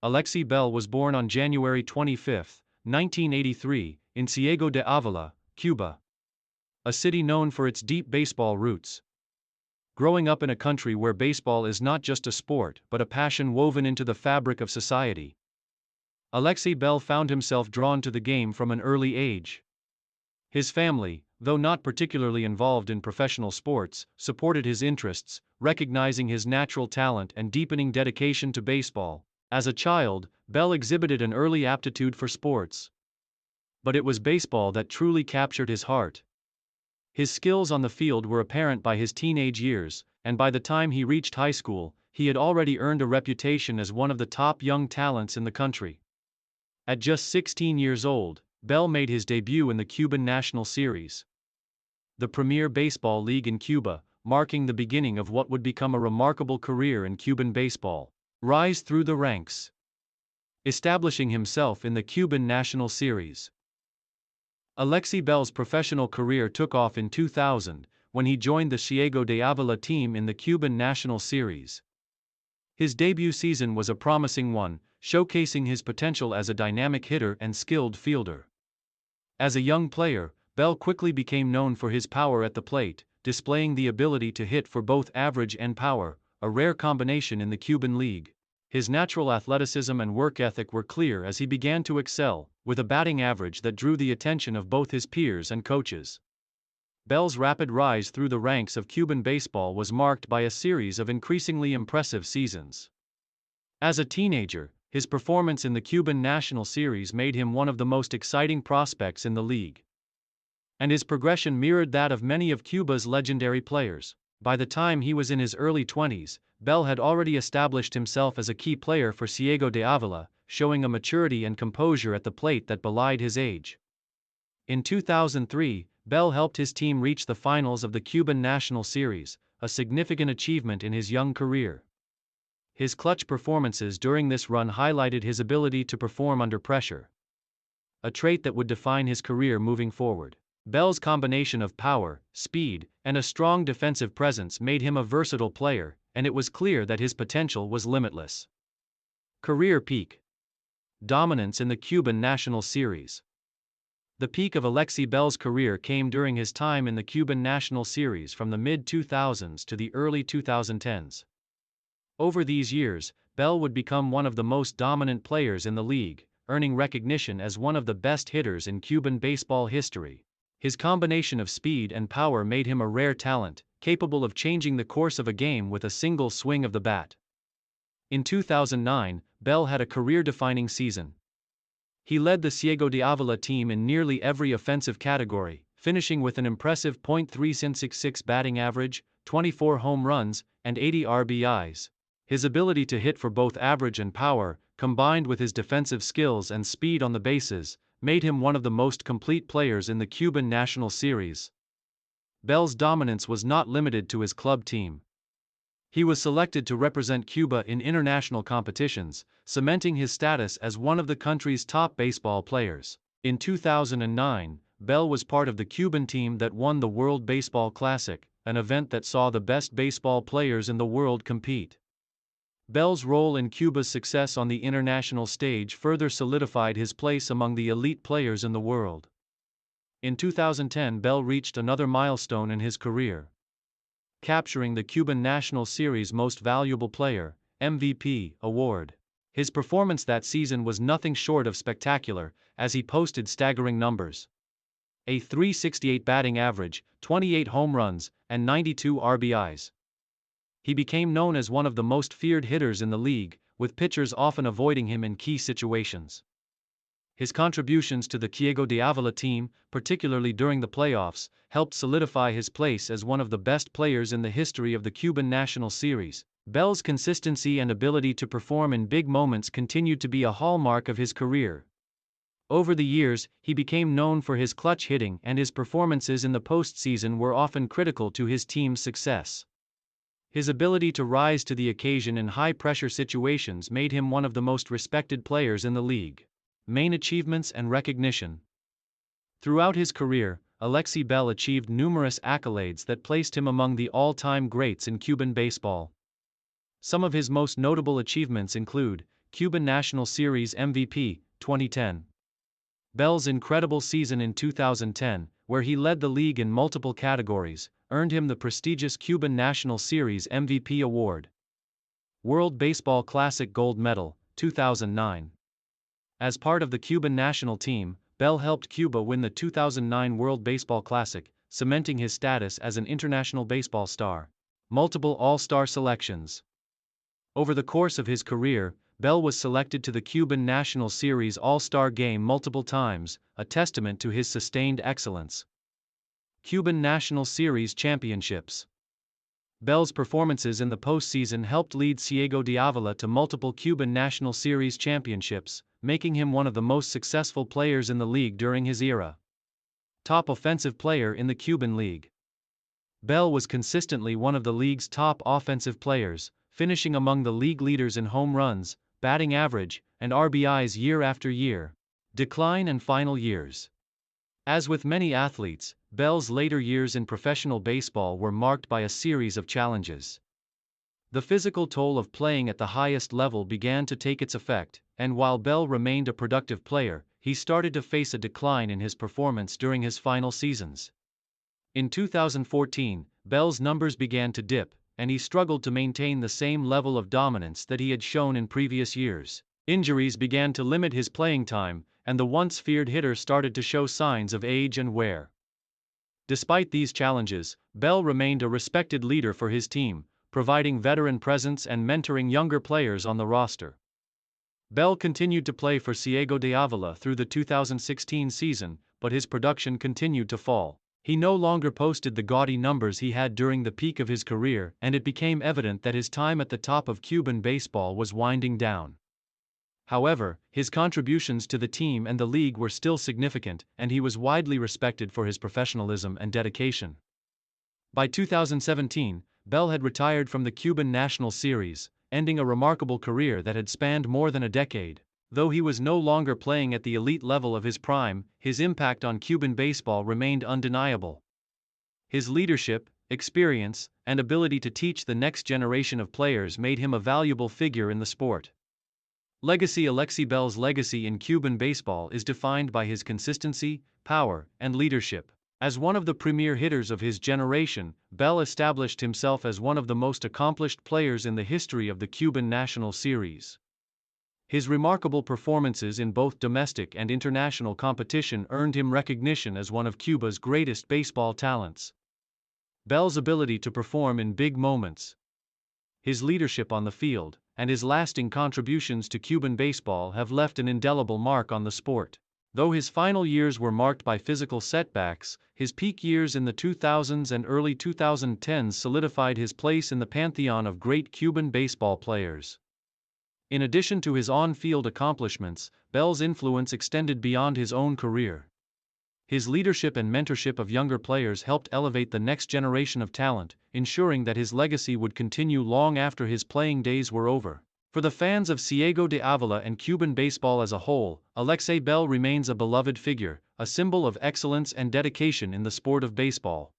Alexei Bell was born on January 25, 1983, in Ciego de Ávila, Cuba, a city known for its deep baseball roots. Growing up in a country where baseball is not just a sport but a passion woven into the fabric of society, Alexei Bell found himself drawn to the game from an early age. His family, though not particularly involved in professional sports, supported his interests, recognizing his natural talent and deepening dedication to baseball. As a child, Bell exhibited an early aptitude for sports. But it was baseball that truly captured his heart. His skills on the field were apparent by his teenage years, and by the time he reached high school, he had already earned a reputation as one of the top young talents in the country. At just 16 years old, Bell made his debut in the Cuban National Series, the premier baseball league in Cuba, marking the beginning of what would become a remarkable career in Cuban baseball. Rise through the ranks. Establishing himself in the Cuban National Series. Alexei Bell's professional career took off in 2000, when he joined the Ciego de Ávila team in the Cuban National Series. His debut season was a promising one, showcasing his potential as a dynamic hitter and skilled fielder. As a young player, Bell quickly became known for his power at the plate, displaying the ability to hit for both average and power, a rare combination in the Cuban league. His natural athleticism and work ethic were clear as he began to excel, with a batting average that drew the attention of both his peers and coaches. Bell's rapid rise through the ranks of Cuban baseball was marked by a series of increasingly impressive seasons. As a teenager, his performance in the Cuban National Series made him one of the most exciting prospects in the league. And his progression mirrored that of many of Cuba's legendary players. By the time he was in his early 20s, Bell had already established himself as a key player for Ciego de Ávila, showing a maturity and composure at the plate that belied his age. In 2003, Bell helped his team reach the finals of the Cuban National Series, a significant achievement in his young career. His clutch performances during this run highlighted his ability to perform under pressure, a trait that would define his career moving forward. Bell's combination of power, speed, and a strong defensive presence made him a versatile player, and it was clear that his potential was limitless. Career peak. Dominance in the Cuban National Series. The peak of Alexei Bell's career came during his time in the Cuban National Series from the mid-2000s to the early 2010s. Over these years, Bell would become one of the most dominant players in the league, earning recognition as one of the best hitters in Cuban baseball history. His combination of speed and power made him a rare talent, capable of changing the course of a game with a single swing of the bat. In 2009, Bell had a career-defining season. He led the Ciego de Ávila team in nearly every offensive category, finishing with an impressive .366 batting average, 24 home runs, and 80 RBIs. His ability to hit for both average and power, combined with his defensive skills and speed on the bases, made him one of the most complete players in the Cuban National Series. Bell's dominance was not limited to his club team. He was selected to represent Cuba in international competitions, cementing his status as one of the country's top baseball players. In 2009, Bell was part of the Cuban team that won the World Baseball Classic, an event that saw the best baseball players in the world compete. Bell's role in Cuba's success on the international stage further solidified his place among the elite players in the world. In 2010, Bell reached another milestone in his career, capturing the Cuban National Series Most Valuable Player (MVP) award. His performance that season was nothing short of spectacular, as he posted staggering numbers: a .368 batting average, 28 home runs, and 92 RBIs. He became known as one of the most feared hitters in the league, with pitchers often avoiding him in key situations. His contributions to the Ciego de Ávila team, particularly during the playoffs, helped solidify his place as one of the best players in the history of the Cuban National Series. Bell's consistency and ability to perform in big moments continued to be a hallmark of his career. Over the years, he became known for his clutch hitting, and his performances in the postseason were often critical to his team's success. His ability to rise to the occasion in high-pressure situations made him one of the most respected players in the league. Main achievements and recognition. Throughout his career, Alexei Bell achieved numerous accolades that placed him among the all-time greats in Cuban baseball. Some of his most notable achievements include Cuban National Series MVP, 2010. Bell's incredible season in 2010, where he led the league in multiple categories, earned him the prestigious Cuban National Series MVP award. World Baseball Classic Gold Medal, 2009. As part of the Cuban national team, Bell helped Cuba win the 2009 World Baseball Classic, cementing his status as an international baseball star. Multiple All-Star selections. Over the course of his career, Bell was selected to the Cuban National Series All-Star Game multiple times, a testament to his sustained excellence. Cuban National Series Championships. Bell's performances in the postseason helped lead Ciego de Avila to multiple Cuban National Series championships, making him one of the most successful players in the league during his era. Top offensive player in the Cuban League. Bell was consistently one of the league's top offensive players, finishing among the league leaders in home runs, batting average, and RBIs year after year. Decline and final years. As with many athletes, Bell's later years in professional baseball were marked by a series of challenges. The physical toll of playing at the highest level began to take its effect, and while Bell remained a productive player, he started to face a decline in his performance during his final seasons. In 2014, Bell's numbers began to dip, and he struggled to maintain the same level of dominance that he had shown in previous years. Injuries began to limit his playing time, and the once feared hitter started to show signs of age and wear. Despite these challenges, Bell remained a respected leader for his team, providing veteran presence and mentoring younger players on the roster. Bell continued to play for Ciego de Avila through the 2016 season, but his production continued to fall. He no longer posted the gaudy numbers he had during the peak of his career, and it became evident that his time at the top of Cuban baseball was winding down. However, his contributions to the team and the league were still significant, and he was widely respected for his professionalism and dedication. By 2017, Bell had retired from the Cuban National Series, ending a remarkable career that had spanned more than a decade. Though he was no longer playing at the elite level of his prime, his impact on Cuban baseball remained undeniable. His leadership, experience, and ability to teach the next generation of players made him a valuable figure in the sport. Legacy. Alexei Bell's legacy in Cuban baseball is defined by his consistency, power, and leadership. As one of the premier hitters of his generation, Bell established himself as one of the most accomplished players in the history of the Cuban National Series. His remarkable performances in both domestic and international competition earned him recognition as one of Cuba's greatest baseball talents. Bell's ability to perform in big moments, his leadership on the field, and his lasting contributions to Cuban baseball have left an indelible mark on the sport. Though his final years were marked by physical setbacks, his peak years in the 2000s and early 2010s solidified his place in the pantheon of great Cuban baseball players. In addition to his on-field accomplishments, Bell's influence extended beyond his own career. His leadership and mentorship of younger players helped elevate the next generation of talent, ensuring that his legacy would continue long after his playing days were over. For the fans of Ciego de Avila and Cuban baseball as a whole, Alexei Bell remains a beloved figure, a symbol of excellence and dedication in the sport of baseball.